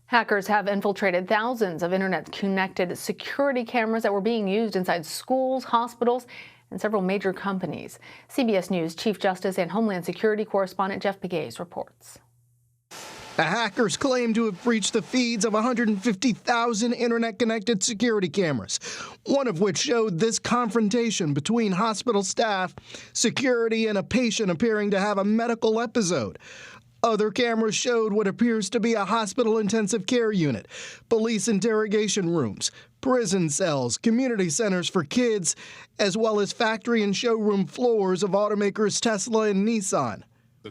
Hackers have infiltrated thousands of internet-connected security cameras that were being used inside schools, hospitals, and several major companies. CBS News Chief Justice and Homeland Security correspondent Jeff Pegues reports. The hackers claim to have breached the feeds of 150,000 internet-connected security cameras, one of which showed this confrontation between hospital staff, security, and a patient appearing to have a medical episode. Other cameras showed what appears to be a hospital intensive care unit, police interrogation rooms, prison cells, community centers for kids, as well as factory and showroom floors of automakers Tesla and Nissan.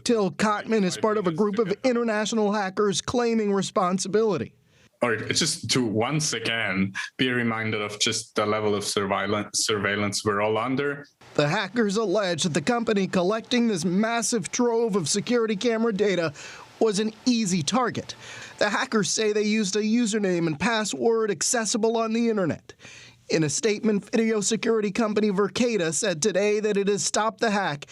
Till Cotman is part of a group of international hackers claiming responsibility. Or it's just to once again be reminded of just the level of surveillance we're all under. The hackers allege that the company collecting this massive trove of security camera data was an easy target. The hackers say they used a username and password accessible on the internet. In a statement, video security company Verkada said today that it has stopped the hack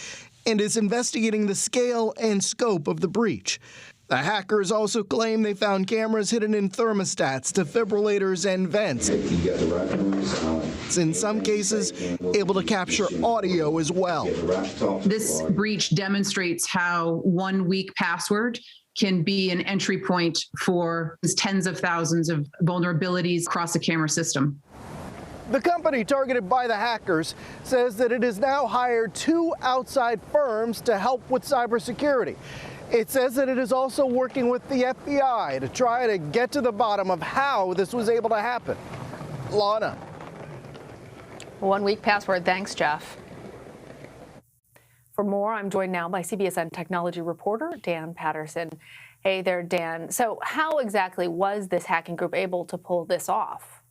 and is investigating the scale and scope of the breach. The hackers also claim they found cameras hidden in thermostats, defibrillators, and vents. In some cases, able to capture audio as well. This breach demonstrates how one weak password can be an entry point for tens of thousands of vulnerabilities across the camera system. The company targeted by the hackers says that it has now hired 2 outside firms to help with cybersecurity. It says that it is also working with the FBI to try to get to the bottom of how this was able to happen. Lana. One week password. Thanks, Jeff. For more, I'm joined now by CBSN technology reporter Dan Patterson. Hey there, Dan. So how exactly was this hacking group able to pull this off?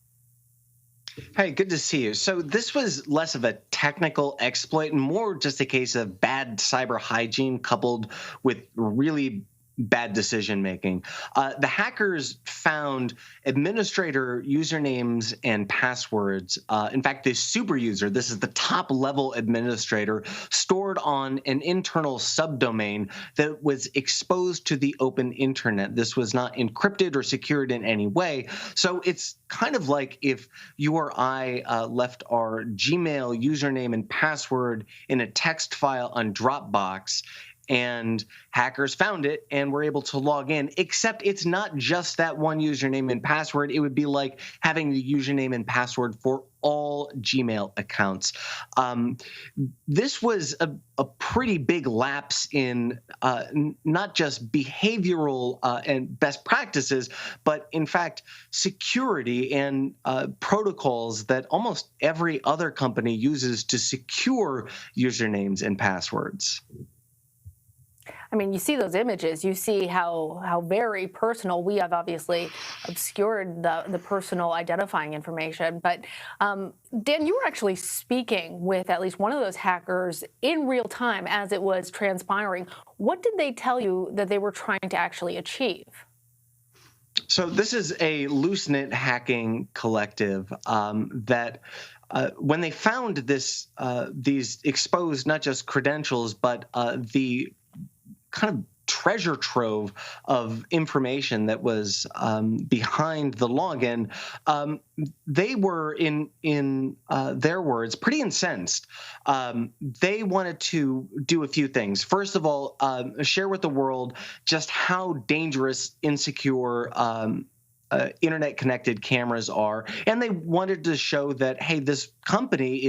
Hey, good to see you. So this was less of a technical exploit and more just a case of bad cyber hygiene coupled with really bad decision making. The hackers found administrator usernames and passwords. In fact, this super user, this is the top level administrator, stored on an internal subdomain that was exposed to the open internet. This was not encrypted or secured in any way. So it's kind of like if you or I left our Gmail username and password in a text file on Dropbox, and hackers found it and were able to log in, except it's not just that one username and password. It would be like having the username and password for all Gmail accounts. This was a pretty big lapse in not just behavioral and best practices, but in fact, security and protocols that almost every other company uses to secure usernames and passwords. I mean, you see those images, you see how very personal. We have obviously obscured the personal identifying information. But Dan, you were actually speaking with at least one of those hackers in real time as it was transpiring. What did they tell you that they were trying to actually achieve? So this is a loose-knit hacking collective that when they found these exposed not just credentials, but the kind of treasure trove of information that was behind the login, they were, in their words, pretty incensed. They wanted to do a few things. First of all, share with the world just how dangerous, insecure internet-connected cameras are, and they wanted to show that, hey, this company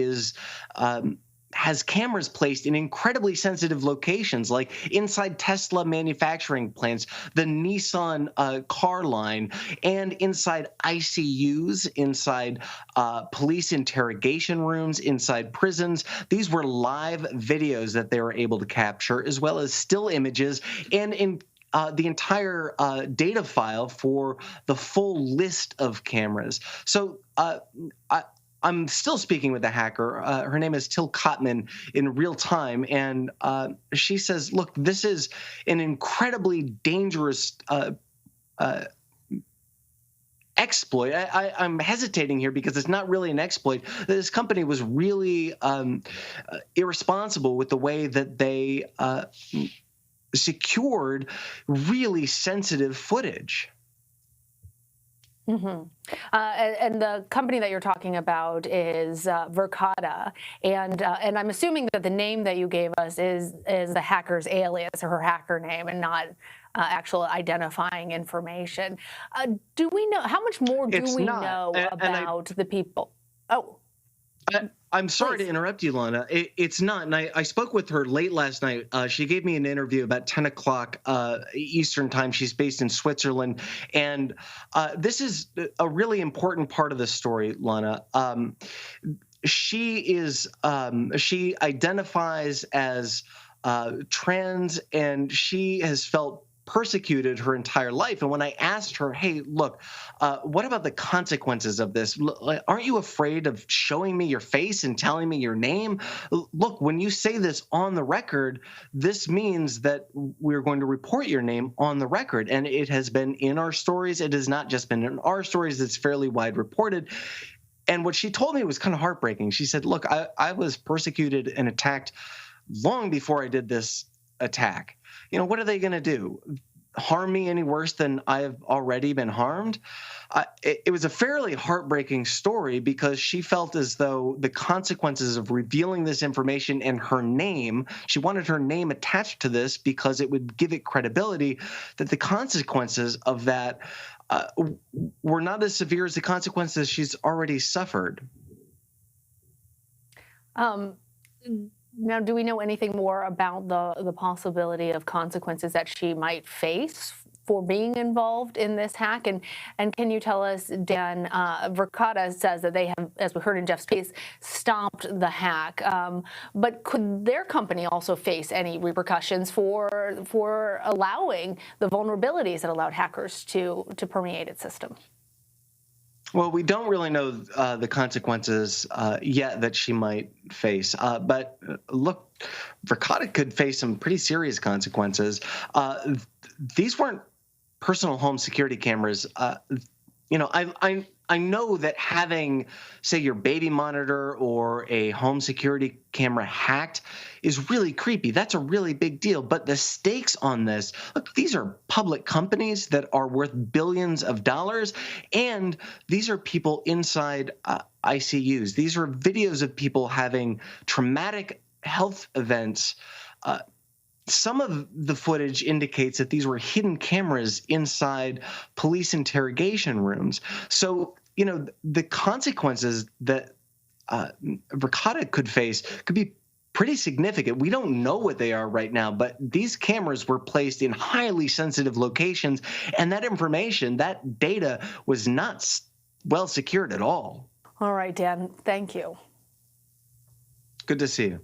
has cameras placed in incredibly sensitive locations, like inside Tesla manufacturing plants, the Nissan car line, and inside ICUs, inside police interrogation rooms, inside prisons. These were live videos that they were able to capture, as well as still images, and in the entire data file for the full list of cameras. So I'm still speaking with the hacker. Her name is Till Cotman in real time. And she says, look, this is an incredibly dangerous exploit. I'm hesitating here because it's not really an exploit. This company was really irresponsible with the way that they secured really sensitive footage. And the company that you're talking about is Verkada, and I'm assuming that the name that you gave us is the hacker's alias or her hacker name, and not actual identifying information. Do we know how much more do we know about the people? Oh. I'm sorry to interrupt you, Lana. It's not. And I spoke with her late last night. She gave me an interview about 10 o'clock Eastern time. She's based in Switzerland. And this is a really important part of the story, Lana. She identifies as trans, and she has felt persecuted her entire life. And when I asked her, hey, look, what about the consequences of this? Aren't you afraid of showing me your face and telling me your name? Look, when you say this on the record, this means that we're going to report your name on the record. And it has been in our stories. It has not just been in our stories. It's fairly wide reported. And what she told me was kind of heartbreaking. She said, look, I was persecuted and attacked long before I did this attack. You know, what are they going to do? Harm me any worse than I've already been harmed? It was a fairly heartbreaking story because she felt as though the consequences of revealing this information and her name, she wanted her name attached to this because it would give it credibility, that the consequences of that were not as severe as the consequences she's already suffered. Now, do we know anything more about the possibility of consequences that she might face for being involved in this hack? And can you tell us, Dan, Verkada says that they have, as we heard in Jeff's piece, stopped the hack. But could their company also face any repercussions for allowing the vulnerabilities that allowed hackers to permeate its system? Well, we don't really know the consequences yet that she might face. But look, Verkada could face some pretty serious consequences. These weren't personal home security cameras. You know, I know that having, say, your baby monitor or a home security camera hacked is really creepy. That's a really big deal. But the stakes on this, look, these are public companies that are worth billions of dollars, and these are people inside ICUs. These are videos of people having traumatic health events. Some of the footage indicates that these were hidden cameras inside police interrogation rooms. So, you know, the consequences that Verkada could face could be pretty significant. We don't know what they are right now, but these cameras were placed in highly sensitive locations, and that information, that data, was not well secured at all. All right, Dan, thank you. Good to see you.